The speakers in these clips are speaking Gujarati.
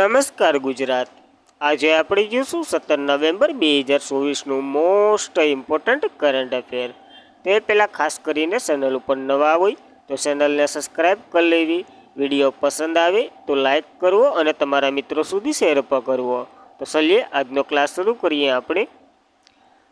નમસ્કાર ગુજરાત। આજે આપણે જોઈશું 17 નવેમ્બર 2024નું મોસ્ટ ઇમ્પોર્ટન્ટ કરંટ અફેર। તે પહેલાં ખાસ કરીને ચેનલ ઉપર નવા હોય તો ચેનલને સબસ્ક્રાઈબ કરી લેવી, વિડીયો પસંદ આવે તો લાઈક કરવો અને તમારા મિત્રો સુધી શેર પણ કરવો। તો ચલીએ આજનો ક્લાસ શરૂ કરીએ આપણે।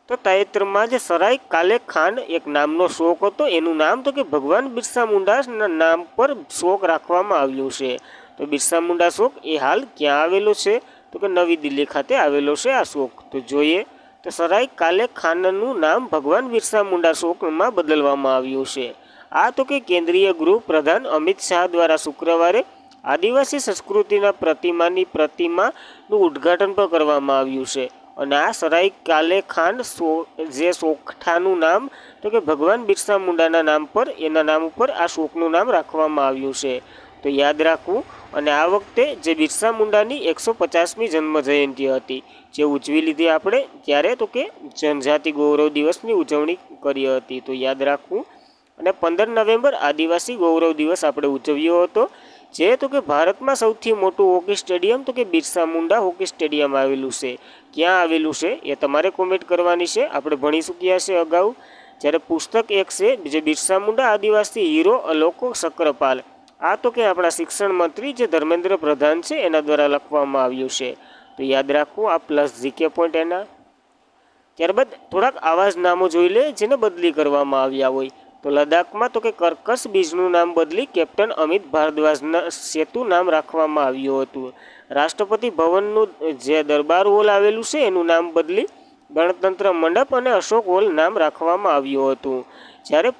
તો તાજેતરમાં જ સરાય કાલે ખાન એક નામનો શોક હતો, એનું નામ તો કે ભગવાન બિરસા મુંડાના નામ પર શોક રાખવામાં આવ્યું છે। તો બિરસા મુંડા શોક એ હાલ ક્યાં આવેલો છે? તો કે નવી દિલ્હી ખાતે આવેલો છે આ શોક। તો જોઈએ તો સરાય કાલે ખાનનું નામ ભગવાન બિરસા મુંડા શોકમાં બદલવામાં આવ્યું છે। આ તો કે કેન્દ્રીય ગૃહ પ્રધાન અમિત શાહ દ્વારા શુક્રવારે આદિવાસી સંસ્કૃતિના પ્રતિમાનું ઉદ્ઘાટન પણ કરવામાં આવ્યું છે। અને આ સરાય કાલે ખાન જે શોખઠાનું નામ તો કે ભગવાન બિરસા મુંડાના નામ પર એના નામ ઉપર આ શોકનું નામ રાખવામાં આવ્યું છે। તો યાદ રાખવું। અને આ વખતે જે બિરસા મુંડાની 150મી જન્મ જયંતિ હતી જે ઉજવી લીધી આપણે, ત્યારે તો કે જનજાતિ ગૌરવ દિવસની ઉજવણી કરી હતી, તો યાદ રાખવું। અને 15 નવેમ્બર આદિવાસી ગૌરવ દિવસ આપણે ઉજવ્યો હતો, જે તો કે ભારતમાં સૌથી મોટું હોકી સ્ટેડિયમ તો કે બિરસા મુંડા હોકી સ્ટેડિયમ આવેલું છે। ક્યાં આવેલું છે એ તમારે કોમેન્ટ કરવાની છે, આપણે ભણી ચૂક્યા છે અગાઉ। જ્યારે પુસ્તક એક છે જે બિરસા મુંડા આદિવાસી હીરો અલોકો સક્રપાલ, આ તો કે આપણા શિક્ષણ મંત્રી જે ધર્મેન્દ્ર પ્રધાન છે એના દ્વારા લખવામાં આવ્યું છે, તો યાદ રાખવું આ પ્લસ જીકે પોઈન્ટ એના। ત્યારબાદ થોડાક આવા જ નામો જોઈ લે જેને બદલી કરવામાં આવ્યા હોય। તો લદ્દાખમાં તો કે કર્કશ બીજનું નામ બદલી કેપ્ટન અમિત ભારદ્વાજના સેતુ નામ રાખવામાં આવ્યું હતું। રાષ્ટ્રપતિ ભવનનું જે દરબાર હોલ આવેલું છે એનું નામ બદલી ગણતંત્ર મંડપ અને અશોક હોલ નામ રાખવામાં આવ્યું હતું। જ્યારે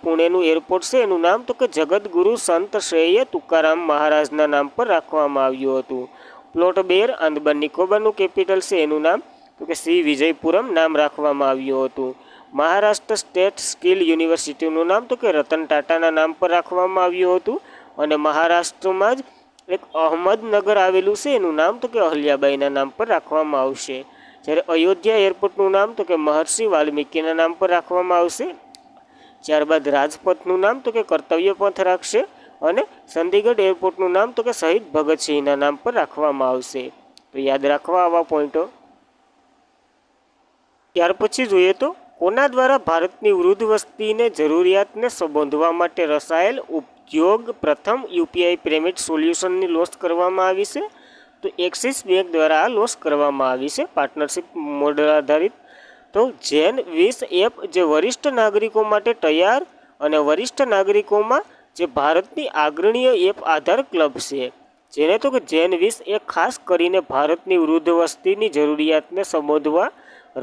પુણેનું એરપોર્ટ છે એનું નામ તો કે જગતગુરુ સંત શ્રેય તુકારામ મહારાજના નામ પર રાખવામાં આવ્યું હતું। પ્લોટ બેર આંદમાન નિકોબારનું કેપિટલ છે એનું નામ તો કે શ્રી વિજયપુરમ નામ રાખવામાં આવ્યું હતું। મહારાષ્ટ્ર સ્ટેટ સ્કિલ યુનિવર્સિટીનું નામ તો કે રતન ટાટાના નામ પર રાખવામાં આવ્યું હતું। અને મહારાષ્ટ્રમાં જ એક અહમદનગર આવેલું છે એનું નામ તો કે અહલ્યાબાઈના નામ પર રાખવામાં આવશે। જ્યારે અયોધ્યા એરપોર્ટનું નામ તો કે મહર્ષિ વાલ્મીકીના નામ પર રાખવામાં આવશે। ત્યારબાદ રાજપથનું નામ તો કે કર્તવ્ય પથ રાખશે। અને ચંદીગઢ એરપોર્ટનું નામ તો કે શહીદ ભગતસિંહના નામ પર રાખવામાં આવશે, તો યાદ રાખવા આવા પોઈન્ટો। ત્યાર પછી જોઈએ તો કોના દ્વારા ભારતની વૃદ્ધ વસ્તીને જરૂરિયાતને સંબોધવા માટે રચાયેલ ઉદ્યોગ પ્રથમ યુપીઆઈ પેમેન્ટ સોલ્યુશનની લોન્ચ કરવામાં આવી છે? તો એક્સિસ બેંક દ્વારા આ લોન્ચ કરવામાં આવી છે પાર્ટનરશિપ મોડલ આધારિત। તો જેન 20 એપ જે વરિષ્ઠ નાગરિકો માટે તૈયાર અને વરિષ્ઠ નાગરિકોમાં જે ભારતની અગ્રણીય એપ આધાર ક્લબ છે, જેને તો કે જેન 20 એ ખાસ કરીને ભારતની વૃદ્ધ વસ્તીની જરૂરિયાતને સંબોધવા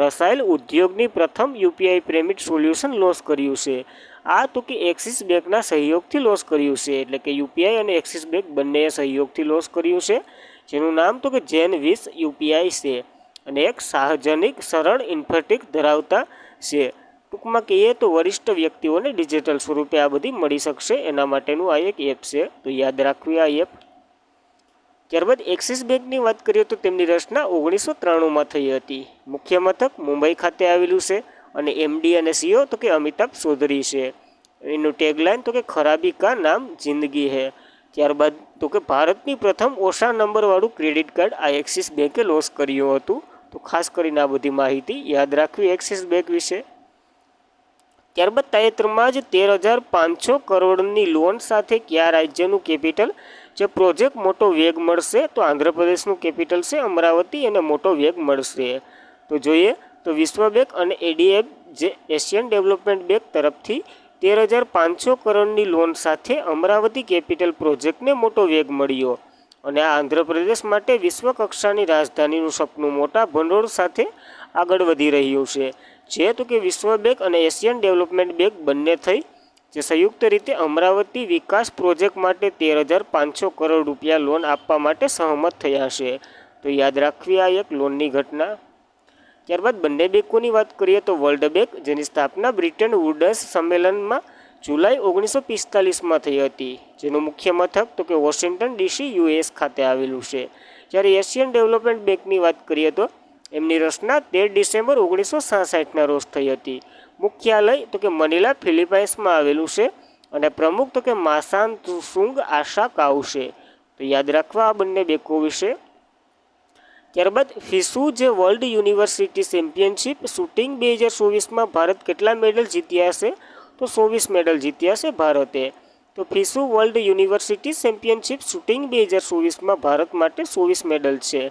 રચાયેલ ઉદ્યોગની પ્રથમ યુપીઆઈ પેમેન્ટ સોલ્યુશન લોન્ચ કર્યું છે। આ તો કે એક્સિસ બેંકના સહયોગથી લોન્ચ કર્યું છે, એટલે કે યુપીઆઈ અને એક્સિસ બેંક બંનેએ સહયોગથી લોન્ચ કર્યું છે, જેનું નામ તો કે જેન 20 યુપીઆઈ છે। અને એક સાર્વજનિક સરળ ઇન્ફર્ટિક ધરાવતા છે, ટૂંકમાં કહીએ તો વરિષ્ઠ વ્યક્તિઓને ડિજિટલ સ્વરૂપે આ બધી મળી શકશે એના માટેનું આ એક એપ છે, તો યાદ રાખવી આ એપ। ત્યારબાદ એક્સિસ બેંકની વાત કરીએ તો તેમની રચના 1993માં થઈ હતી। મુખ્ય મથક મુંબઈ ખાતે આવેલું છે અને એમડી અને સીઓ તો કે અમિતાભ ચૌધરી છે। એનું ટેગલાઇન તો કે ખરાબી કા નામ જિંદગી હૈ। ત્યારબાદ તો કે ભારતની પ્રથમ ઓછા નંબરવાળું ક્રેડિટ કાર્ડ આ એક્સિસ બેંકે લોન્ચ કર્યું હતું, તો ખાસ કરીને આ બધી માહિતી યાદ રાખવી એક્સિસ બેંક વિશે। ત્યારબાદ તાજેતરમાં જ 13,500 કરોડની લોન સાથે કયા રાજ્યનું કેપિટલ જે પ્રોજેક્ટ મોટો વેગ મળશે? તો આંધ્રપ્રદેશનું કેપિટલ છે અમરાવતી અને મોટો વેગ મળશે। તો જોઈએ તો વિશ્વ બેંક અને એડીએફ જે એશિયન ડેવલપમેન્ટ બેંક તરફથી 13,500 કરોડની લોન સાથે અમરાવતી કેપિટલ પ્રોજેક્ટને મોટો વેગ મળ્યો। અને આ આંધ્રપ્રદેશ માટે વિશ્વ કક્ષાની રાજધાનીનું સપનું મોટા ભંડોળ સાથે આગળ વધી રહ્યું છે, જે તો કે વિશ્વ બેંક અને એશિયન ડેવલપમેન્ટ બેંક બંને થઈ જે સંયુક્ત રીતે અમરાવતી વિકાસ પ્રોજેક્ટ માટે 13,500 કરોડ રૂપિયા લોન આપવા માટે સહમત થયા છે, તો યાદ રાખવી આ એક લોનની ઘટના। ત્યારબાદ બંને બેંકોની વાત કરીએ તો વર્લ્ડ બેંક જેની સ્થાપના બ્રિટન વુડ્સ સંમેલનમાં જુલાઈ 1945માં થઈ હતી, જેનું મુખ્ય મથક તો કે વોશિંગ્ટન ડીસી યુએસ ખાતે આવેલું છે। જ્યારે એશિયન ડેવલપમેન્ટ બેંકની વાત કરીએ તો એમની રચના 13 ડિસેમ્બર 1966ના રોજ થઈ હતી। મુખ્યાલય તો કે મનીલા ફિલિપાઇન્સમાં આવેલું છે અને પ્રમુખ તો કે માસાનતુંગ આશા કાઉ છે, તો તો યાદ રાખવા આ બંને બેકો વિશે. ત્યારબાદ ફિસુ જે વર્લ્ડ યુનિવર્સિટી ચેમ્પિયનશિપ શૂટિંગ 2024માં ભારત કેટલા મેડલ જીત્યા હશે? તો 24 મેડલ જીત્યા છે ભારતે. તો FISU world university championship shooting 2024માં ભારત માટે 24 મેડલ છે.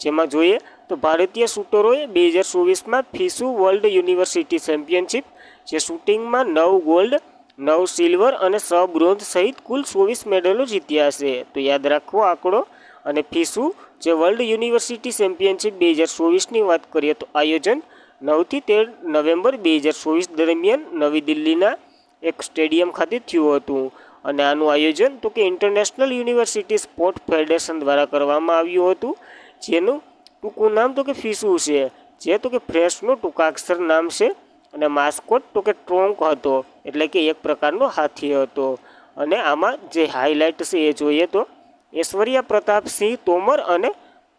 જેમાં જોઈએ તો ભારતીય શૂટરોએ 2024માં ફિસુ વર્લ્ડ યુનિવર્સિટી ચેમ્પિયનશિપ જે શૂટિંગમાં 9 ગોલ્ડ 9 સિલ્વર અને 6 બ્રોન્ઝ સહિત કુલ 24 મેડલો જીત્યા છે. તો યાદ રાખવો આંકડો. અને ફિસુ જે વર્લ્ડ યુનિવર્સિટી ચેમ્પિયનશિપ 2024ની વાત કરીએ તો આયોજન 9થી 13 નવેમ્બર 2024 દરમિયાન નવી દિલ્હીના એક સ્ટેડિયમ ખાતે થયું હતું. અને આનું આયોજન તો કે ઇન્ટરનેશનલ યુનિવર્સિટી સ્પોર્ટ ફેડરેશન દ્વારા કરવામાં આવ્યું હતું. જેનું ટૂંકું નામ તો કે ફિસુ છે, જે તો કે ફ્રેશનું ટૂંકાક્ષર નામ છે. અને માસ્કોટ તો કે ટ્રોંક હતો, એટલે કે એક પ્રકારનો હાથી હતો. અને આમાં જે હાઇલાઇટ છે એ જોઈએ તો ઐશ્વર્યા પ્રતાપ સિંહ તોમર અને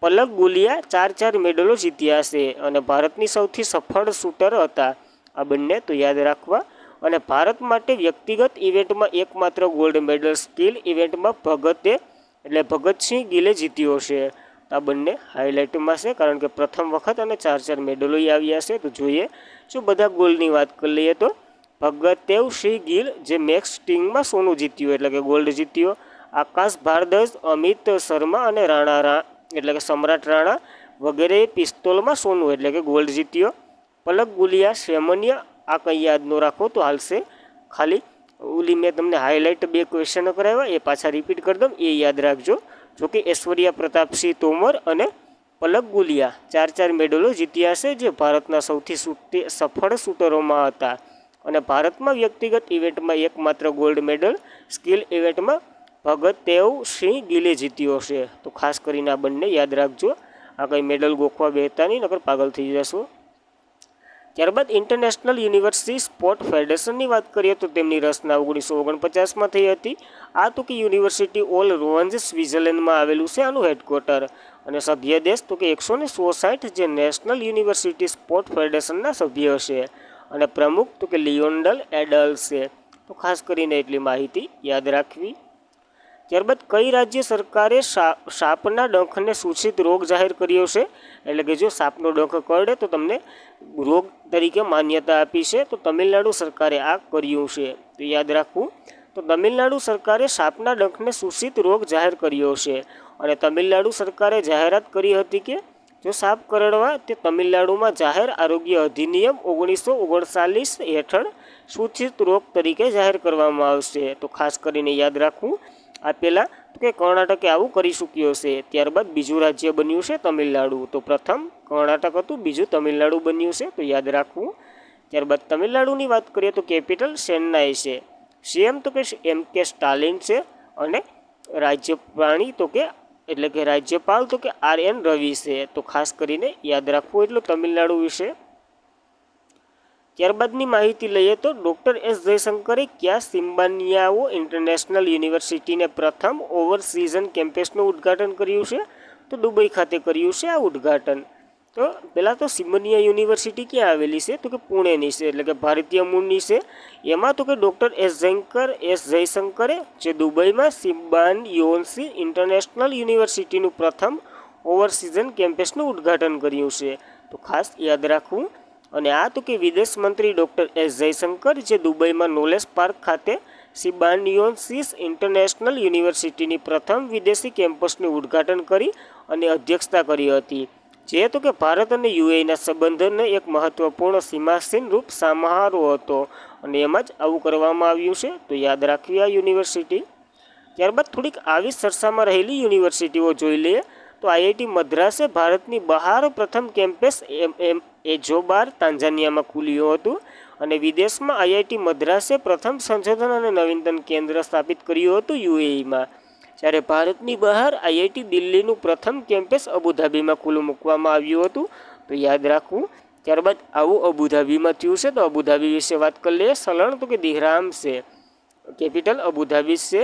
પલક ગુલિયા 4 મેડલો જીત્યા છે અને ભારતની સૌથી સફળ શૂટર હતા આ બંને. તો યાદ રાખવા. અને ભારત માટે વ્યક્તિગત ઇવેન્ટમાં એકમાત્ર ગોલ્ડ મેડલ સ્કિલ ઇવેન્ટમાં ભગતસિંહ ગિલે જીત્યો છે. આ બંને હાઇલાઇટમાં છે, કારણ કે પ્રથમ વખત અને 4 મેડલો આવ્યા છે. તો જોઈએ જો બધા ગોલ્ડની વાત કરી લઈએ તો ભગતદેવ સિંહ ગિલ જે મેક્સ સ્ટિંગમાં સોનું જીત્યું એટલે કે ગોલ્ડ જીત્યો. આકાશ ભારદ્વાજ, અમિત શર્મા અને રાણા એટલે કે સમ્રાટ રાણા વગેરે પિસ્તોલમાં સોનું એટલે કે ગોલ્ડ જીત્યો. પલક ગુલિયા સેમન્યા આ કંઈ યાદ ન રાખો તો હાલશે. ખાલી ઓલી મેં તમને હાઇલાઇટ 2 ક્વેશ્ચનો કરાવ્યા એ પાછા રિપીટ કરી દઉં, એ યાદ રાખજો. જોકે ઐશ્વર્યા પ્રતાપસિંહ તોમર અને પલક ગુલિયા 4 મેડલો જીત્યા છે, જે ભારતના સૌથી સફળ શૂટરોમાં હતા. અને ભારતમાં વ્યક્તિગત ઇવેન્ટમાં એકમાત્ર ગોલ્ડ મેડલ સ્કિલ ઇવેન્ટમાં ભગતદેવ સિંહ ગિલે જીત્યો છે. તો ખાસ કરીને આ બંને યાદ રાખજો. આ કંઈ મેડલ ગોખવા બેહતા નહીં, નકર પાગલ થઈ જશો. ત્યારબાદ ઇન્ટરનેશનલ યુનિવર્સિટી સ્પોર્ટ ફેડરેશનની વાત કરીએ તો તેમની રચના 1949માં થઈ હતી. આ તો કે યુનિવર્સિટી ઓલ રોન્જ સ્વિટ્ઝરલેન્ડમાં આવેલું છે આનું હેડક્વાર્ટર. અને સભ્ય દેશ તો કે 166 જે નેશનલ યુનિવર્સિટી સ્પોર્ટ ફેડરેશનના સભ્ય છે. અને પ્રમુખ તો કે લિયોન્ડલ એડલ છે. તો ખાસ કરીને એટલી માહિતી યાદ રાખવી. ત્યારબાદ કઈ રાજ્ય સરકારે સાપના ડંખને સૂચિત રોગ જાહેર કર્યો છે? એટલે કે જો સાપનો ડંખ કરડે તો તમને રોગ તરીકે માન્યતા આપી છે. તો તમિલનાડુ સરકારે આ કર્યું છે. તો યાદ રાખવું. તો તમિલનાડુ સરકારે સાપના ડંખને સૂચિત રોગ જાહેર કર્યો છે. અને તમિલનાડુ સરકારે જાહેરાત કરી હતી કે જો સાપ કરડવા તે તમિલનાડુમાં જાહેર આરોગ્ય અધિનિયમ 1939 હેઠળ સૂચિત રોગ તરીકે જાહેર કરવામાં આવશે. તો ખાસ કરીને યાદ રાખવું. આ પહેલાં તો કે કર્ણાટકે આવું કરી ચૂક્યો છે. ત્યારબાદ બીજું રાજ્ય બન્યું છે તમિલનાડુ. તો પ્રથમ કર્ણાટક હતું, બીજું તમિલનાડુ બન્યું છે. તો યાદ રાખવું. ત્યારબાદ તમિલનાડુની વાત કરીએ તો કેપિટલ ચેન્નાઈ છે. સીએમ તો કે MK સ્ટાલિન છે. અને રાજ્ય પ્રાણી તો કે એટલે કે રાજ્યપાલ તો કે RN રવિ છે. તો ખાસ કરીને યાદ રાખવું એટલું તમિલનાડુ વિશે. ત્યારબાદની માહિતી લઈએ તો ડૉક્ટર S જયશંકરે કયા સિમ્બાનિયાઓ ઇન્ટરનેશનલ યુનિવર્સિટીને પ્રથમ ઓવરસીઝન કેમ્પસનું ઉદ્ઘાટન કર્યું છે? તો દુબઈ ખાતે કર્યું છે આ ઉદ્ઘાટન. તો પહેલાં તો સિમ્બાનિયા યુનિવર્સિટી ક્યાં આવેલી છે? તો કે પુણેની છે, એટલે કે ભારતીય મૂળની છે. એમાં તો કે ડૉક્ટર S જયશંકરે જે દુબઈમાં સિમ્બાનિયોન્સી ઇન્ટરનેશનલ યુનિવર્સિટીનું પ્રથમ ઓવરસીઝન કેમ્પસનું ઉદ્ઘાટન કર્યું છે. તો ખાસ યાદ રાખવું. અને આ તો કે વિદેશ મંત્રી ડૉક્ટર S જયશંકર જે દુબઈમાં નોલેજ પાર્ક ખાતે સિમ્બાનિયોન્સિસ ઇન્ટરનેશનલ યુનિવર્સિટીની પ્રથમ વિદેશી કેમ્પસનું ઉદ્ઘાટન કરી અને અધ્યક્ષતા કરી હતી. જે તો કે ભારત અને UAEના સંબંધોને એક મહત્વપૂર્ણ સીમાસીન રૂપ સમારોહ હતો. અને એમાં જ આવું કરવામાં આવ્યું છે. તો યાદ રાખવી આ યુનિવર્સિટી. ત્યારબાદ થોડીક આવી ચર્ચામાં રહેલી યુનિવર્સિટીઓ જોઈ લઈએ તો IIT મદ્રાસે ભારતની બહાર પ્રથમ કેમ્પસ એજોબાર તાંજાનિયામાં ખુલ્યું હતું. અને વિદેશમાં IIT મદ્રાસે પ્રથમ સંશોધન અને નવીનતમ કેન્દ્ર સ્થાપિત કર્યું હતું UAEમાં. જ્યારે ભારતની બહાર IIT દિલ્હીનું પ્રથમ કેમ્પસ અબુધાબીમાં ખુલ્લું મૂકવામાં આવ્યું હતું. તો યાદ રાખવું. ત્યારબાદ આવું અબુધાબીમાં થયું છે. તો અબુધાબી વિશે વાત કરી લઈએ. સલણ તો કે દિહરામ છે. કેપિટલ અબુધાબી છે.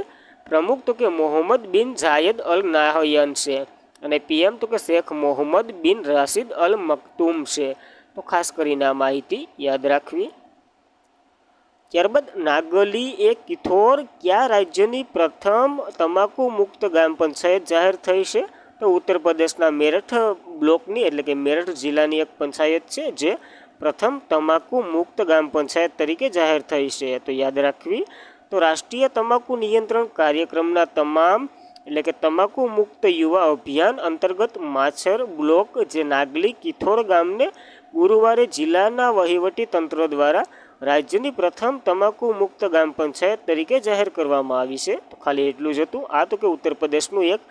પ્રમુખ તો કે મોહમ્મદ બિન ઝાયદ અલ નાહયાન છે. અને PM તો કે શેખ મોહમ્મદ બિન રાશિદ અલ મકતુમ છે. તો ખાસ કરીને આ માહિતી યાદ રાખવી. ત્યારબાદ નાગલી એ કિથોર કયા રાજ્યની પ્રથમ તમાકુ મુક્ત ગ્રામ પંચાયત જાહેર થઈ છે? તો ઉત્તર પ્રદેશના મેરઠ બ્લોકની એટલે કે મેરઠ જિલ્લાની એક પંચાયત છે જે પ્રથમ તમાકુ મુક્ત ગ્રામ પંચાયત તરીકે જાહેર થઈ છે. તો યાદ રાખવી. તો રાષ્ટ્રીય તમાકુ નિયંત્રણ કાર્યક્રમના તમામ એટલે કે તમાકુ મુક્ત યુવા અભિયાન અંતર્ગત માછર બ્લોક જે નાગલી કિથોર ગામને ગુરુવારે જિલ્લાના વહીવટી તંત્ર દ્વારા રાજ્યની પ્રથમ તમાકુ મુક્ત ગ્રામ પંચાયત તરીકે જાહેર કરવામાં આવી છે. તો ખાલી એટલું જ હતું. આ તો કે ઉત્તર પ્રદેશનું એક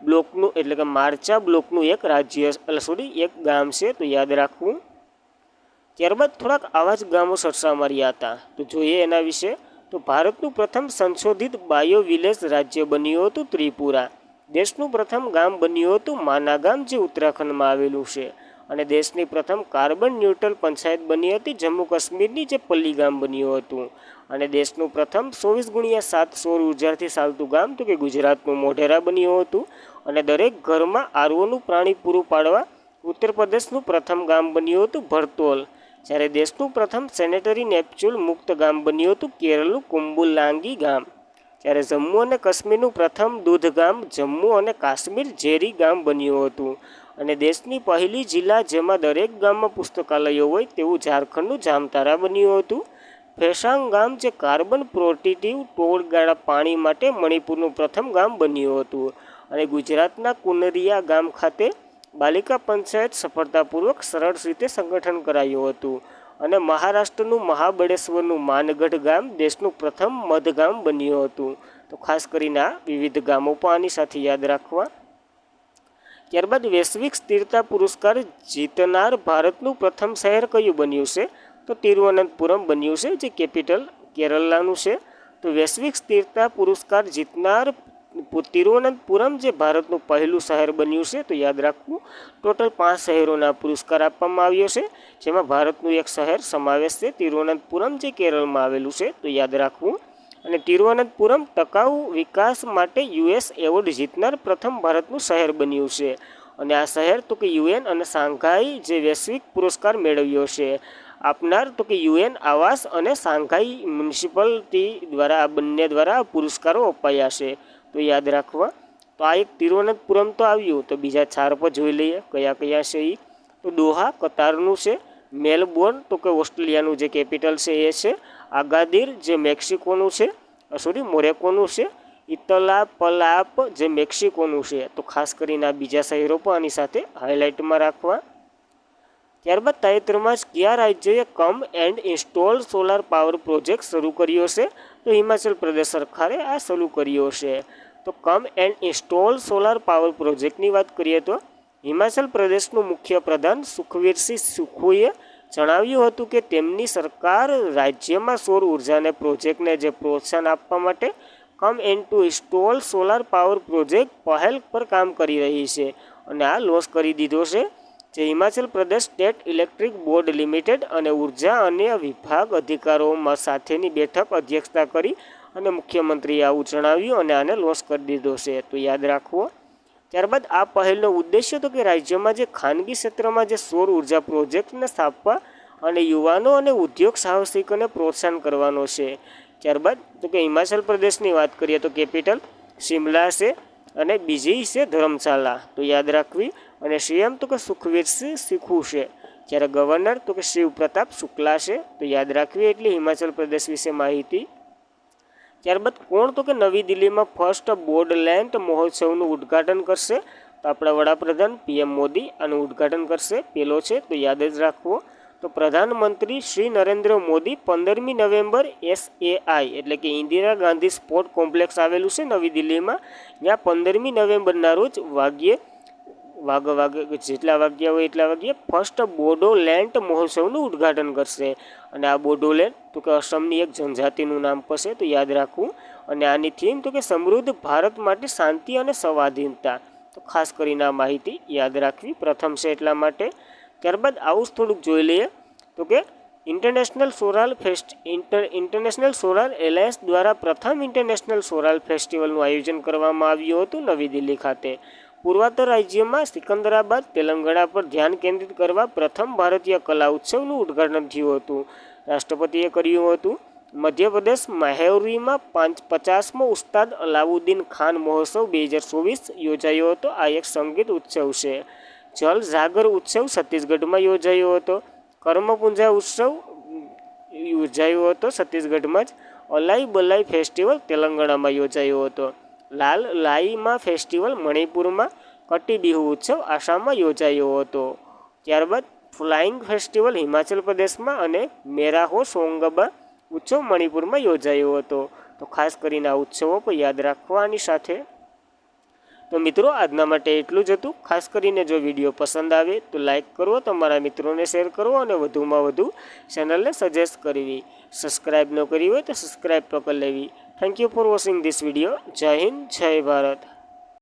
બ્લોકનું એટલે કે માર્ચા બ્લોકનું એક એક ગામ છે. તો યાદ રાખવું. ત્યારબાદ થોડાક આવા જ ગામો સરસા માર્યા હતા. તો જોઈએ એના વિશે. તો ભારતનું પ્રથમ સંશોધિત બાયો વિલેજ રાજ્ય બન્યું હતું ત્રિપુરા. દેશનું પ્રથમ ગામ બન્યું હતું માના ગામ જે ઉત્તરાખંડમાં આવેલું છે. અને દેશની પ્રથમ કાર્બન ન્યુટ્રલ પંચાયત બની હતી જમ્મુ કાશ્મીરની જે પલ્લી ગામ બન્યું હતું. અને દેશનું પ્રથમ 24x7 સૌર ઉર્જાથી ચાલતું ગામ તો કે ગુજરાતનું મોઢેરા બન્યું હતું. અને દરેક ઘરમાં આરઓનું પાણી પૂરું પાડવા ઉત્તર પ્રદેશનું પ્રથમ ગામ બન્યું હતું ભરતોલ. જ્યારે દેશનું પ્રથમ સેનેટરી નેપચ્યુલ મુક્ત ગામ બન્યું હતું કેરળનું કુંબુલાંગી ગામ. જ્યારે જમ્મુ અને કાશ્મીરનું પ્રથમ દૂધ ગામ જમ્મુ અને કાશ્મીર ઝેરી ગામ બન્યું હતું. અને દેશની પહેલી જિલ્લા જેમાં દરેક ગામમાં પુસ્તકાલયો હોય તેવું ઝારખંડનું જામતારા બન્યું હતું. ફેસાંગ ગામ જે કાર્બન પ્રોટેક્ટિવ ટોળગાળા પાણી માટે મણિપુરનું પ્રથમ ગામ બન્યું હતું. અને ગુજરાતના કુનરિયા ગામ ખાતે બાલિકા પંચાયત સફળતાપૂર્વક સરળ રીતે સંગઠન કરાયું હતું. અને મહારાષ્ટ્રનું મહાબળેશ્વરનું માનગઢ ગામ દેશનું પ્રથમ મધ ગામ બન્યું હતું. તો ખાસ કરીને આ વિવિધ ગામો પણ આની સાથે યાદ રાખવા. ત્યારબાદ વૈશ્વિક સ્થિરતા પુરસ્કાર જીતનાર ભારતનું પ્રથમ શહેર કયું બન્યું છે? તો તિરુવનંતપુરમ બન્યું છે જે કેપિટલ કેરળનું છે. તો વૈશ્વિક સ્થિરતા પુરસ્કાર જીતનાર તિરુવનંતપુરમ જે ભારતનું પહેલું શહેર બન્યું છે. તો યાદ રાખવું. ટોટલ 5 શહેરોના પુરસ્કાર આપવામાં આવ્યો છે જેમાં ભારતનું એક શહેર સમાવેશ છે તિરુવનંતપુરમ જે કેરળમાં આવેલું છે. તો યાદ રાખવું. અને તિરુવનંતપુરમ ટકાઉ વિકાસ માટે યુએસ એવોર્ડ જીતનાર પ્રથમ ભારતનું શહેર બન્યું છે. અને આ શહેર તો કે યુએન અને શાંઘાઈ જે વૈશ્વિક પુરસ્કાર મેળવ્યો છે આપનાર તો કે યુએન આવાસ અને શાંઘાઈ મ્યુનિસિપાલિટી દ્વારા આ બંને દ્વારા પુરસ્કારો અપાયા છે. તો યાદ રાખવા. તો આ એક તિરુવનંતપુરમ તો આવ્યું. તો બીજા 4 પર જોઈ લઈએ કયા કયા છે એ. તો દોહા કતારનું છે. મેલબોર્ન તો કે ઓસ્ટ્રેલિયાનું જે કેપિટલ છે એ છે. આગાદીર જે મેક્સિકોનું છે મોરેકોનું છે. ઇતલાપલાપ જે મેક્સિકોનું છે. તો ખાસ કરીને આ બીજા શહેરો પણ આની સાથે હાઇલાઇટમાં રાખવા. ત્યારબાદ તાજેતરમાં જ કયા રાજ્યએ come and install solar power project શરૂ કર્યો છે? તો હિમાચલ પ્રદેશ સરકારે આ શરૂ કર્યો છે. તો come and install solar power પ્રોજેક્ટની વાત કરીએ તો હિમાચલ પ્રદેશનું મુખ્ય પ્રધાન સુખવીરસિંહ સુખુએ જણાવ્યું હતું કે તેમની સરકાર રાજ્યમાં સૌર ઉર્જાને પ્રોજેક્ટને જે પ્રોત્સાહન આપવા માટે come and to install solar power project પહેલ પર કામ કરી રહી છે. અને આ લોન્ચ કરી દીધો છે જે Himachal Pradesh state electric board limited અને ઉર્જા અને વિભાગ અધિકારીઓ સાથેની બેઠક અધ્યક્ષતા કરી અને મુખ્યમંત્રીએ આવું જણાવ્યું અને આને લોન્ચ કરી દીધો છે. તો યાદ રાખવો. ત્યારબાદ આ પહેલનો ઉદ્દેશ્ય તો કે રાજ્યમાં જે ખાનગી ક્ષેત્રમાં જે સૌર ઉર્જા પ્રોજેક્ટને સ્થાપવા અને યુવાનો અને ઉદ્યોગ સાહસિકોને પ્રોત્સાહન કરવાનો છે. ત્યારબાદ તો કે હિમાચલ પ્રદેશની વાત કરીએ તો કેપિટલ શિમલા છે અને બીજી છે ધર્મશાલા. તો યાદ રાખવી. અને સીએમ તો કે સુખવીરસિંહ સુખુ છે. જ્યારે ગવર્નર તો કે શિવ પ્રતાપ શુક્લા છે. તો યાદ રાખવી એટલી હિમાચલ પ્રદેશ વિશે માહિતી. ત્યારબાદ કોણ તો કે નવી દિલ્હીમાં ફર્સ્ટ બોડોલેન્ડ મહોત્સવનું ઉદ્ઘાટન કરશે? તો આપણા વડાપ્રધાન પીએમ મોદી આનું ઉદ્ઘાટન કરશે. પહેલો છે તો યાદ જ રાખવો. તો પ્રધાનમંત્રી શ્રી નરેન્દ્ર મોદી 15મી નવેમ્બર SAI એટલે કે ઇન્દિરા ગાંધી સ્પોર્ટ કોમ્પ્લેક્સ આવેલું છે નવી દિલ્હીમાં ત્યાં 15મી નવેમ્બરના રોજ જેટલા વાગ્યા હોય એટલા વાગ્યે ફર્સ્ટ બોડોલેન્ડ મહોત્સવનું ઉદ્ઘાટન કરશે. અને આ બોડોલેન્ડ તો કે અસમની એક જનજાતિનું નામ પડશે. તો યાદ રાખવું. અને આની થીમ તો કે સમૃદ્ધ ભારત માટે શાંતિ અને સ્વાધીનતા. તો ખાસ કરીને આ માહિતી યાદ રાખવી. પ્રથમ છે એટલા માટે. ત્યારબાદ આવું જ થોડુંક જોઈ લઈએ તો કે ઇન્ટરનેશનલ સોલાર એલાયન્સ દ્વારા પ્રથમ ઇન્ટરનેશનલ સોલાર ફેસ્ટિવલનું આયોજન કરવામાં આવ્યું હતું નવી દિલ્હી ખાતે. પૂર્વોત્તર રાજ્યમાં સિકંદરાબાદ તેલંગાણા પર ધ્યાન કેન્દ્રિત કરવા પ્રથમ ભારતીય કલા ઉત્સવનું ઉદ્ઘાટન થયું હતું. રાષ્ટ્રપતિએ કર્યું હતું. મધ્યપ્રદેશ મહેવરીમાં 50મો ઉસ્તાદ અલાઉદ્દીન ખાન મહોત્સવ 2024 યોજાયો હતો. આ એક સંગીત ઉત્સવ છે. જલ જાગર ઉત્સવ છત્તીસગઢમાં યોજાયો હતો. કર્મપૂંજા ઉત્સવ યોજાયો હતો છત્તીસગઢમાં જ. અલાઈ બલાઈ ફેસ્ટિવલ તેલંગાણામાં યોજાયો હતો. લાલ લાઈમા ફેસ્ટિવલ મણિપુરમાં. કટી બિહુ ઉત્સવ આસામમાં યોજાયો હતો. ત્યારબાદ ફ્લાઇંગ ફેસ્ટિવલ હિમાચલ પ્રદેશમાં અને મેરાહો સોંગબા ઉત્સવ મણિપુરમાં યોજાયો હતો. તો ખાસ કરીને આ ઉત્સવો પણ યાદ રાખવાની સાથે. તો મિત્રો આજના માટે એટલું જ હતું. ખાસ કરીને જો વિડીયો પસંદ આવે તો લાઈક કરવો, તમારા મિત્રોને શેર કરવો અને વધુમાં વધુ ચેનલને સજેસ્ટ કરવી. સબસ્ક્રાઈબ ન કરી હોય તો સબસ્ક્રાઈબ પણ કરી લેવી. Thank you for watching this video. જય હિન્દ, જય ભારત.